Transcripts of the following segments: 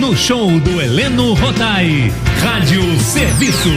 no show do Heleno Rotai. Rádio Serviço.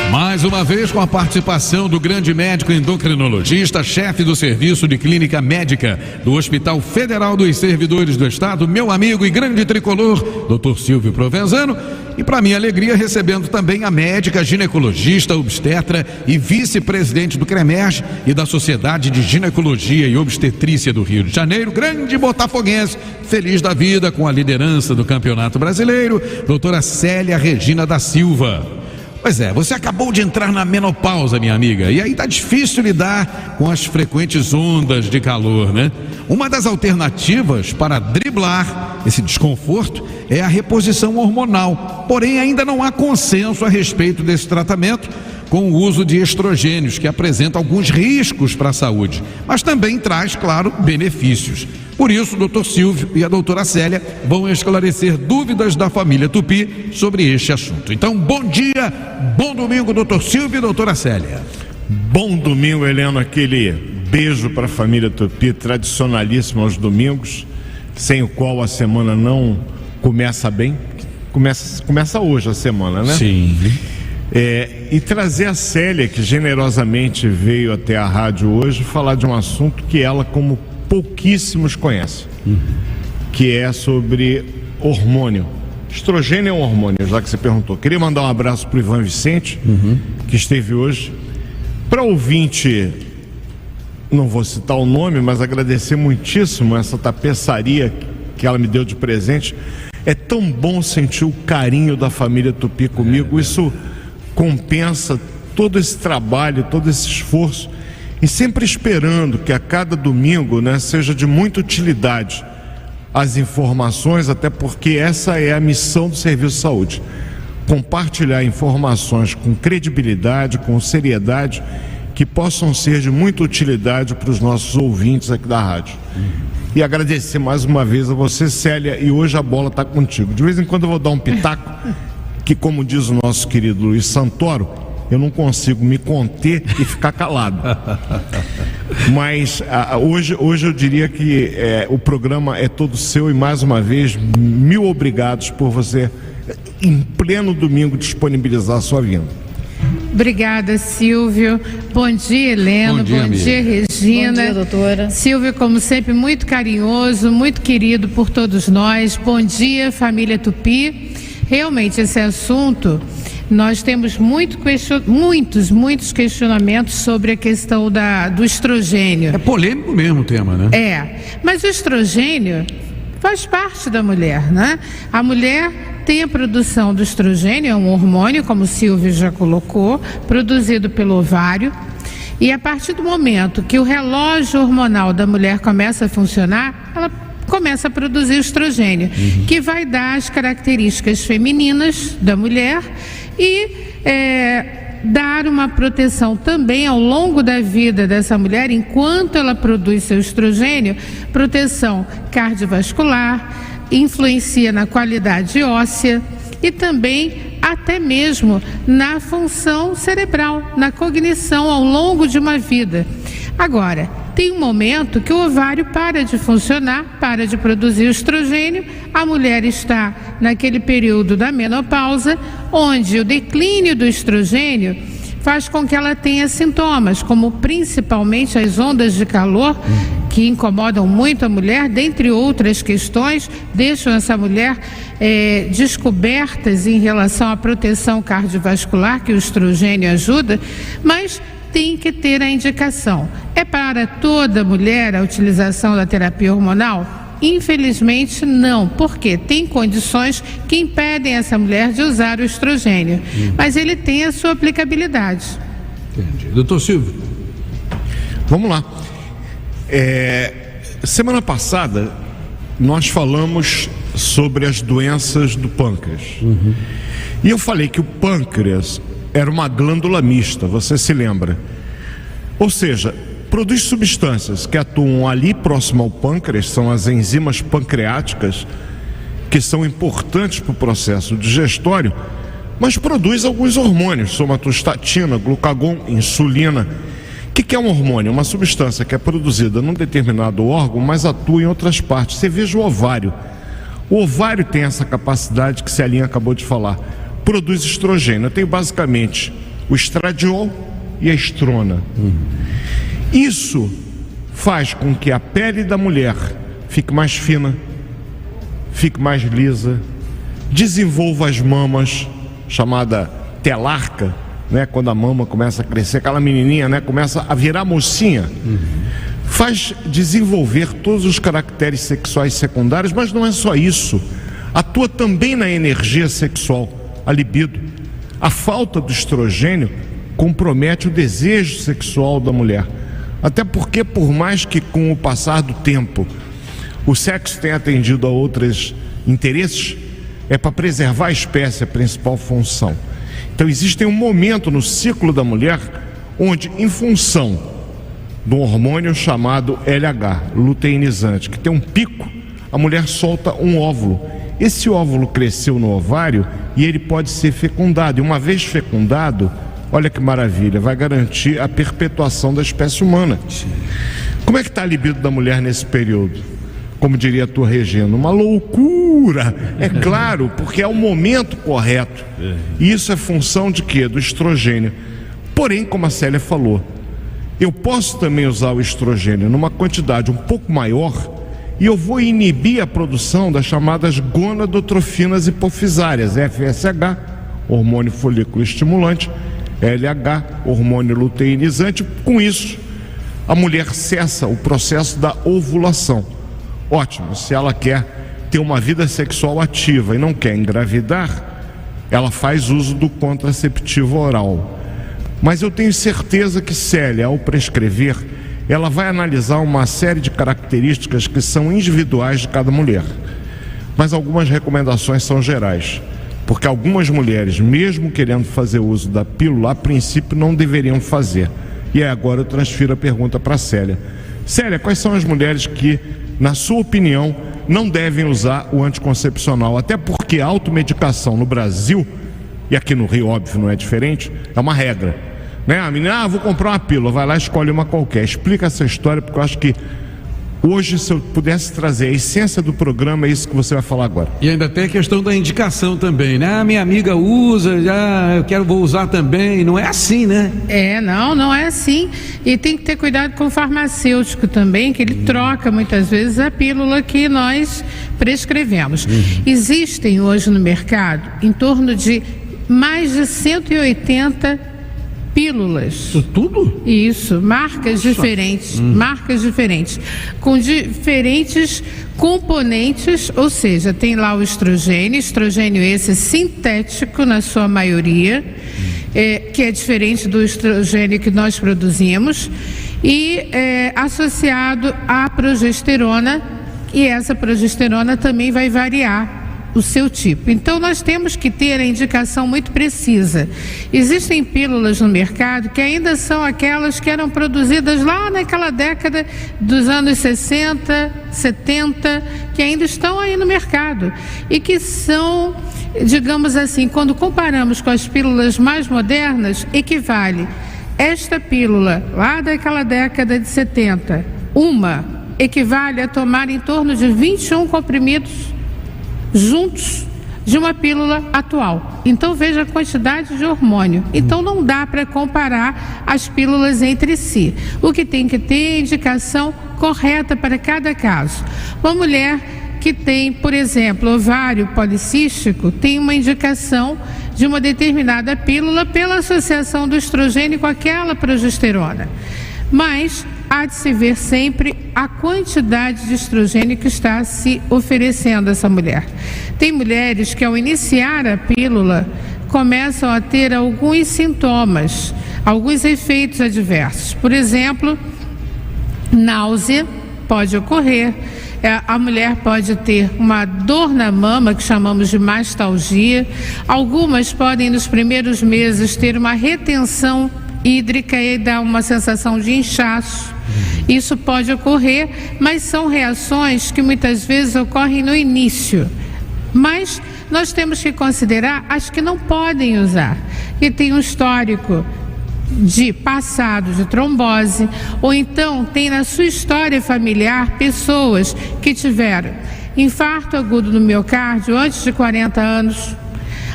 Mais uma vez com a participação do grande médico endocrinologista, chefe do serviço de clínica médica do Hospital Federal dos Servidores do Estado, meu amigo e grande tricolor, Dr. Silvio Provenzano, e para minha alegria recebendo também a médica ginecologista, obstetra e vice-presidente do CREMERGE e da Sociedade de Ginecologia e Obstetrícia do Rio de Janeiro, grande botafoguense, feliz da vida com a liderança do Campeonato Brasileiro, doutora Célia Regina da Silva. Pois é, você acabou de entrar na menopausa, minha amiga, e aí tá difícil lidar com as frequentes ondas de calor, né? Uma das alternativas para driblar esse desconforto é a reposição hormonal, porém ainda não há consenso a respeito desse tratamento com o uso de estrogênios, que apresenta alguns riscos para a saúde, mas também traz, claro, benefícios. Por isso, o Dr. Silvio e a doutora Célia vão esclarecer dúvidas da família Tupi sobre este assunto. Então, bom dia, bom domingo, Dr. Silvio e doutora Célia. Bom domingo, Heleno, aquele beijo para a família Tupi, tradicionalíssimo aos domingos, sem o qual a semana não começa bem. Começa hoje a semana, né? Sim. E trazer a Célia, que generosamente veio até a rádio hoje, falar de um assunto que ela, como pouquíssimos conhecem, que é sobre hormônio. Estrogênio é um hormônio, já que você perguntou. Queria mandar um abraço para o Ivan Vicente, que esteve hoje. Para ouvinte, não vou citar o nome, mas agradecer muitíssimo essa tapeçaria que ela me deu de presente. É tão bom sentir o carinho da família Tupi comigo. Isso compensa todo esse trabalho, todo esse esforço, e sempre esperando que a cada domingo, né, seja de muita utilidade as informações, até porque essa é a missão do Serviço de Saúde: compartilhar informações com credibilidade, com seriedade, que possam ser de muita utilidade para os nossos ouvintes aqui da rádio. E agradecer mais uma vez a você, Célia, e hoje a bola está contigo. De vez em quando eu vou dar um pitaco, que, como diz o nosso querido Luiz Santoro, eu não consigo me conter e ficar calado. Mas hoje eu diria que o programa é todo seu, e mais uma vez, mil obrigados por você, em pleno domingo, disponibilizar a sua vinda. Obrigada, Silvio. Bom dia, Heleno. Bom dia, Regina. Bom dia, doutora. Silvio, como sempre, muito carinhoso, muito querido por todos nós. Bom dia, família Tupi. Realmente, esse assunto, nós temos muitos questionamentos sobre a questão do estrogênio. É polêmico mesmo o tema, né? Mas o estrogênio faz parte da mulher, né? A mulher tem a produção do estrogênio, é um hormônio, como o Silvio já colocou, produzido pelo ovário. E a partir do momento que o relógio hormonal da mulher começa a funcionar, ela começa a produzir o estrogênio, que vai dar as características femininas da mulher e dar uma proteção também ao longo da vida dessa mulher, enquanto ela produz seu estrogênio, proteção cardiovascular, influencia na qualidade óssea e também até mesmo na função cerebral, na cognição ao longo de uma vida. Agora, tem um momento que o ovário para de funcionar, para de produzir o estrogênio, a mulher está naquele período da menopausa, onde o declínio do estrogênio faz com que ela tenha sintomas, como principalmente as ondas de calor, que incomodam muito a mulher, dentre outras questões, deixam essa mulher descobertas em relação à proteção cardiovascular, que o estrogênio ajuda, mas tem que ter a indicação. É para toda mulher a utilização da terapia hormonal? Infelizmente não, porque tem condições que impedem essa mulher de usar o estrogênio, mas ele tem a sua aplicabilidade. Entendi. Doutor Silvio. Vamos lá. Semana passada nós falamos sobre as doenças do pâncreas. E eu falei que o pâncreas era uma glândula mista, você se lembra? Ou seja, produz substâncias que atuam ali próximo ao pâncreas, são as enzimas pancreáticas, que são importantes para o processo digestório, mas produz alguns hormônios, somatostatina, glucagon, insulina. O que é um hormônio? Uma substância que é produzida num determinado órgão, mas atua em outras partes. Você veja o ovário. O ovário tem essa capacidade que Celinha acabou de falar, produz estrogênio. Eu tenho basicamente o estradiol e a estrona. Isso faz com que a pele da mulher fique mais fina, fique mais lisa, desenvolva as mamas, chamada telarca, né? Quando a mama começa a crescer, aquela menininha, né? Começa a virar mocinha. Faz desenvolver todos os caracteres sexuais secundários, mas não é só isso. Atua também na energia sexual, a libido. A falta do estrogênio compromete o desejo sexual da mulher. Até porque, por mais que com o passar do tempo o sexo tenha atendido a outros interesses, é para preservar a espécie a principal função. Então existe um momento no ciclo da mulher onde, em função do hormônio chamado LH, luteinizante, que tem um pico, a mulher solta um óvulo. Esse óvulo cresceu no ovário e ele pode ser fecundado. E uma vez fecundado, olha que maravilha, vai garantir a perpetuação da espécie humana. Como é que está a libido da mulher nesse período? Como diria a tua Regina, uma loucura. É claro, porque é o momento correto. E isso é função de quê? Do estrogênio. Porém, como a Célia falou, eu posso também usar o estrogênio numa quantidade um pouco maior e eu vou inibir a produção das chamadas gonadotrofinas hipofisárias, FSH, hormônio folículo estimulante, LH, hormônio luteinizante. Com isso, a mulher cessa o processo da ovulação. Ótimo, se ela quer ter uma vida sexual ativa e não quer engravidar, ela faz uso do contraceptivo oral. Mas eu tenho certeza que Célia, ao prescrever, ela vai analisar uma série de características que são individuais de cada mulher. Mas algumas recomendações são gerais, porque algumas mulheres, mesmo querendo fazer uso da pílula, a princípio não deveriam fazer. E aí agora eu transfiro a pergunta para Célia. Célia, quais são as mulheres que, na sua opinião, não devem usar o anticoncepcional? Até porque a automedicação no Brasil, e aqui no Rio, óbvio, não é diferente, é uma regra, né? A menina, vou comprar uma pílula, vai lá e escolhe uma qualquer. Explica essa história, porque eu acho que hoje, se eu pudesse trazer a essência do programa, é isso que você vai falar agora. E ainda tem a questão da indicação também, né? Minha amiga usa, vou usar também. Não é assim, né? Não é assim. E tem que ter cuidado com o farmacêutico também, que ele troca muitas vezes a pílula que nós prescrevemos. Existem hoje no mercado em torno de mais de 180 pílulas. Isso tudo? Isso, marcas diferentes, com diferentes componentes, ou seja, tem lá o estrogênio esse sintético na sua maioria, que é diferente do estrogênio que nós produzimos, e associado à progesterona, e essa progesterona também vai variar o seu tipo. Então nós temos que ter a indicação muito precisa. Existem pílulas no mercado que ainda são aquelas que eram produzidas lá naquela década dos anos 60, 70, que ainda estão aí no mercado e que são, digamos assim, quando comparamos com as pílulas mais modernas, equivale esta pílula lá daquela década de 70, equivale a tomar em torno de 21 comprimidos juntos de uma pílula atual. Então veja a quantidade de hormônio. Então não dá para comparar as pílulas entre si. O que tem que ter é a indicação correta para cada caso. Uma mulher que tem, por exemplo, ovário policístico, tem uma indicação de uma determinada pílula pela associação do estrogênio com aquela progesterona. Mas há de se ver sempre a quantidade de estrogênio que está se oferecendo a essa mulher. Tem mulheres que, ao iniciar a pílula, começam a ter alguns sintomas, alguns efeitos adversos. Por exemplo, náusea pode ocorrer, a mulher pode ter uma dor na mama, que chamamos de mastalgia. Algumas podem, nos primeiros meses, ter uma retenção hídrica e dá uma sensação de inchaço. Isso pode ocorrer, mas são reações que muitas vezes ocorrem no início. Mas nós temos que considerar as que não podem usar, que tem um histórico de passado de trombose, ou então tem na sua história familiar pessoas que tiveram infarto agudo do miocárdio antes de 40 anos,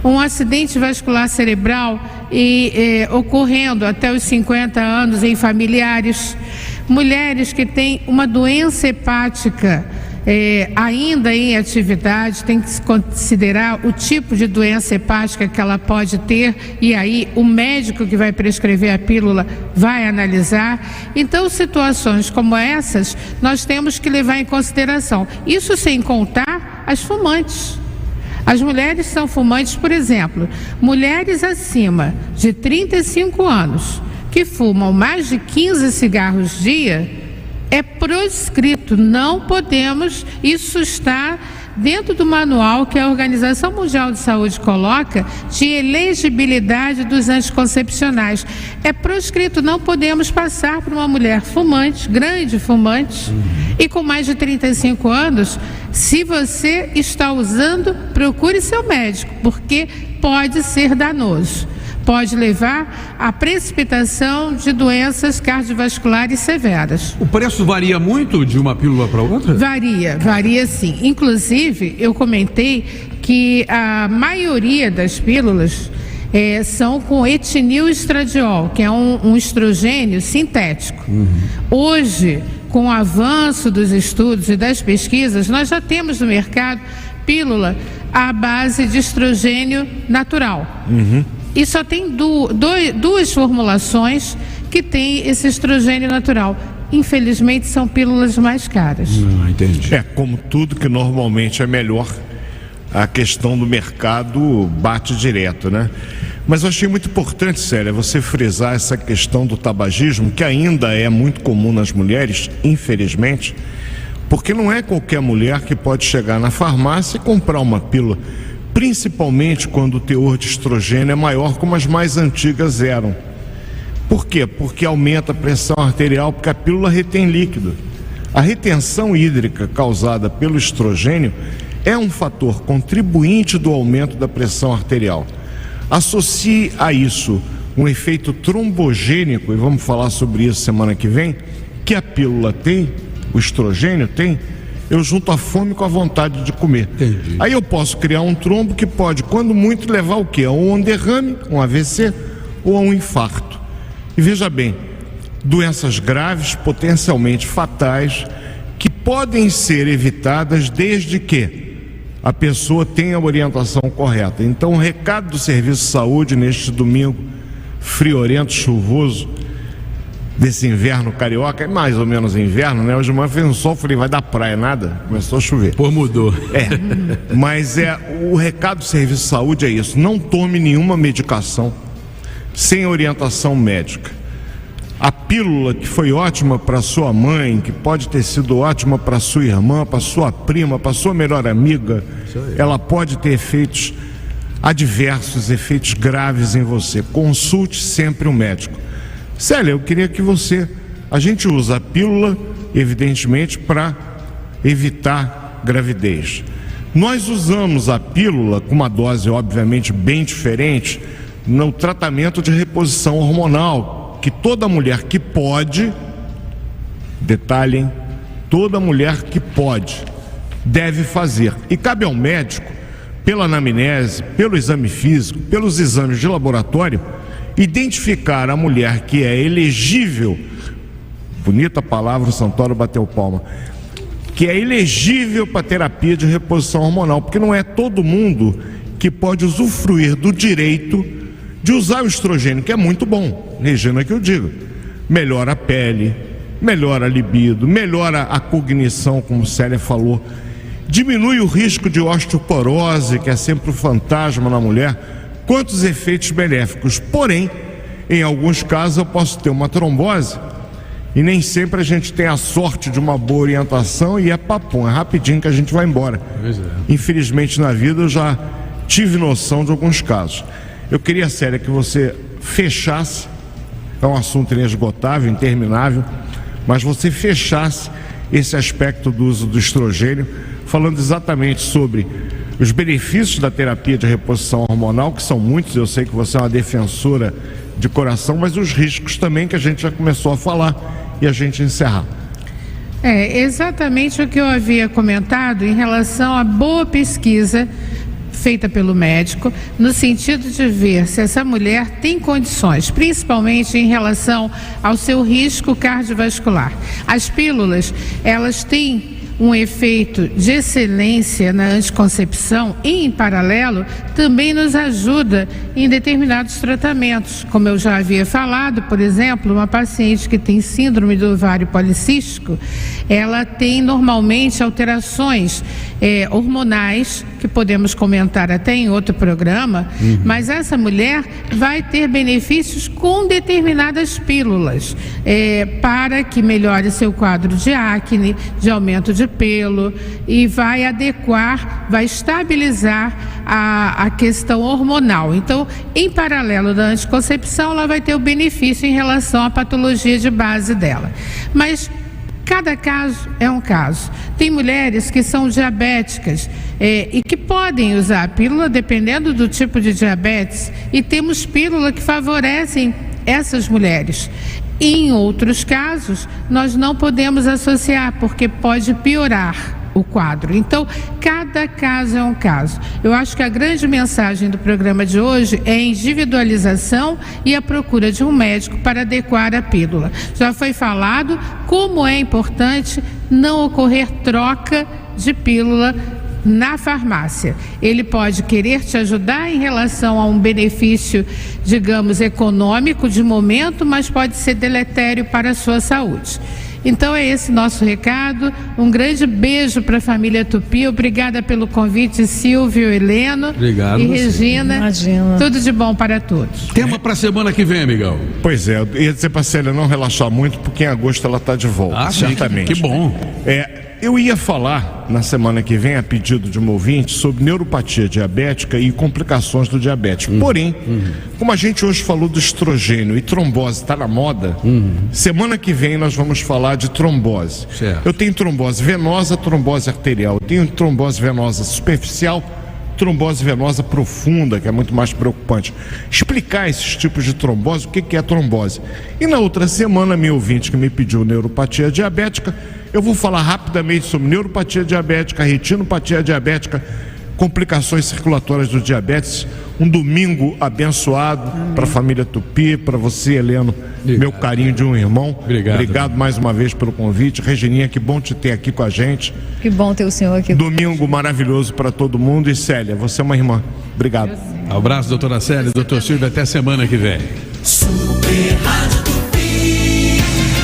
um acidente vascular cerebral ocorrendo até os 50 anos em familiares, mulheres que têm uma doença hepática ainda em atividade, tem que se considerar o tipo de doença hepática que ela pode ter, e aí o médico que vai prescrever a pílula vai analisar. Então, situações como essas nós temos que levar em consideração, isso sem contar as fumantes. As mulheres são fumantes, por exemplo, mulheres acima de 35 anos que fumam mais de 15 cigarros dia, é proscrito, não podemos, isso está dentro do manual que a Organização Mundial de Saúde coloca de elegibilidade dos anticoncepcionais. É proscrito, não podemos passar por uma mulher fumante, grande fumante, e com mais de 35 anos, se você está usando, procure seu médico, porque pode ser danoso. Pode levar à precipitação de doenças cardiovasculares severas. O preço varia muito de uma pílula para outra? Varia sim. Inclusive, eu comentei que a maioria das pílulas são com etinilestradiol, que é um estrogênio sintético. Hoje, com o avanço dos estudos e das pesquisas, nós já temos no mercado pílula à base de estrogênio natural. E só tem duas formulações que tem esse estrogênio natural. Infelizmente, são pílulas mais caras. Entendi. Como tudo que normalmente é melhor, a questão do mercado bate direto, né? Mas eu achei muito importante, Célia, você frisar essa questão do tabagismo, que ainda é muito comum nas mulheres, infelizmente, porque não é qualquer mulher que pode chegar na farmácia e comprar uma pílula, principalmente quando o teor de estrogênio é maior, como as mais antigas eram. Por quê? Porque aumenta a pressão arterial, porque a pílula retém líquido. A retenção hídrica causada pelo estrogênio é um fator contribuinte do aumento da pressão arterial. Associe a isso um efeito trombogênico, e vamos falar sobre isso semana que vem, que a pílula tem, o estrogênio tem. Eu junto a fome com a vontade de comer. Entendi. Aí eu posso criar um trombo que pode, quando muito, levar o quê? A um derrame, um AVC ou a um infarto. E veja bem, doenças graves, potencialmente fatais, que podem ser evitadas desde que a pessoa tenha a orientação correta. Então, o recado do Serviço de Saúde neste domingo friorento, chuvoso, desse inverno carioca, é mais ou menos inverno, né? Hoje de manhã fez um sol, falei, vai dar praia, nada, começou a chover. Pô, mudou. Mas o recado do Serviço de Saúde é isso: não tome nenhuma medicação sem orientação médica. A pílula que foi ótima para sua mãe, que pode ter sido ótima para sua irmã, para sua prima, para sua melhor amiga, ela pode ter efeitos adversos, efeitos graves em você. Consulte sempre um médico. Célia, eu queria que a gente usa a pílula, evidentemente, para evitar gravidez. Nós usamos a pílula com uma dose, obviamente, bem diferente no tratamento de reposição hormonal, que toda mulher que pode, detalhem, toda mulher que pode, deve fazer. E cabe ao médico, pela anamnese, pelo exame físico, pelos exames de laboratório, identificar a mulher que é elegível, bonita palavra, o Santoro bateu palma, que é elegível para terapia de reposição hormonal, porque não é todo mundo que pode usufruir do direito de usar o estrogênio, que é muito bom, Regina, que eu digo, melhora a pele, melhora a libido, melhora a cognição, como Célia falou, diminui o risco de osteoporose, que é sempre o fantasma na mulher. Quantos efeitos benéficos. Porém, em alguns casos eu posso ter uma trombose e nem sempre a gente tem a sorte de uma boa orientação e é papum, é rapidinho que a gente vai embora. Infelizmente na vida eu já tive noção de alguns casos. Eu queria, Célia, que você fechasse, é um assunto inesgotável, interminável, mas você fechasse esse aspecto do uso do estrogênio, falando exatamente sobre os benefícios da terapia de reposição hormonal, que são muitos, eu sei que você é uma defensora de coração, mas os riscos também, que a gente já começou a falar, e a gente encerrar. É exatamente o que eu havia comentado em relação à boa pesquisa feita pelo médico, no sentido de ver se essa mulher tem condições, principalmente em relação ao seu risco cardiovascular. As pílulas, elas têm um efeito de excelência na anticoncepção e, em paralelo, também nos ajuda em determinados tratamentos. Como eu já havia falado, por exemplo, uma paciente que tem síndrome do ovário policístico, ela tem normalmente alterações hormonais, que podemos comentar até em outro programa, mas essa mulher vai ter benefícios com determinadas pílulas, para que melhore seu quadro de acne, de aumento de pelo, e vai adequar, vai estabilizar a questão hormonal. Então, em paralelo da anticoncepção, ela vai ter o benefício em relação à patologia de base dela. Mas cada caso é um caso. Tem mulheres que são diabéticas e que podem usar a pílula dependendo do tipo de diabetes, e temos pílula que favorecem essas mulheres. Em outros casos, nós não podemos associar, porque pode piorar o quadro. Então, cada caso é um caso. Eu acho que a grande mensagem do programa de hoje é a individualização e a procura de um médico para adequar a pílula. Já foi falado como é importante não ocorrer troca de pílula na farmácia. Ele pode querer te ajudar em relação a um benefício, digamos, econômico de momento, mas pode ser deletério para a sua saúde. Então é esse nosso recado. Um grande beijo para a família Tupi. Obrigada pelo convite, Silvio, Heleno. Obrigado, e você. Regina. Imagina. Tudo de bom para todos. Tema para semana que vem, amigão. Pois é, eu ia dizer para a Célia não relaxar muito, porque em agosto ela está de volta, certamente. Que bom. Eu ia falar na semana que vem, a pedido de um ouvinte, sobre neuropatia diabética e complicações do diabetes. Porém, como a gente hoje falou do estrogênio e trombose está na moda, semana que vem nós vamos falar de trombose. Certo. Eu tenho trombose venosa, trombose arterial, eu tenho trombose venosa superficial, trombose venosa profunda, que é muito mais preocupante. Explicar esses tipos de trombose, o que é trombose. E na outra semana, meu ouvinte que me pediu neuropatia diabética, eu vou falar rapidamente sobre neuropatia diabética, retinopatia diabética, complicações circulatórias do diabetes. Um domingo abençoado para a família Tupi, para você, Heleno, meu carinho de um irmão. Obrigado mais uma vez pelo convite. Regininha, que bom te ter aqui com a gente. Que bom ter o senhor aqui. Domingo maravilhoso para todo mundo. E Célia, você é uma irmã. Obrigado. Abraço, doutora Célia, doutor Silvio, até semana que vem. Super Rádio.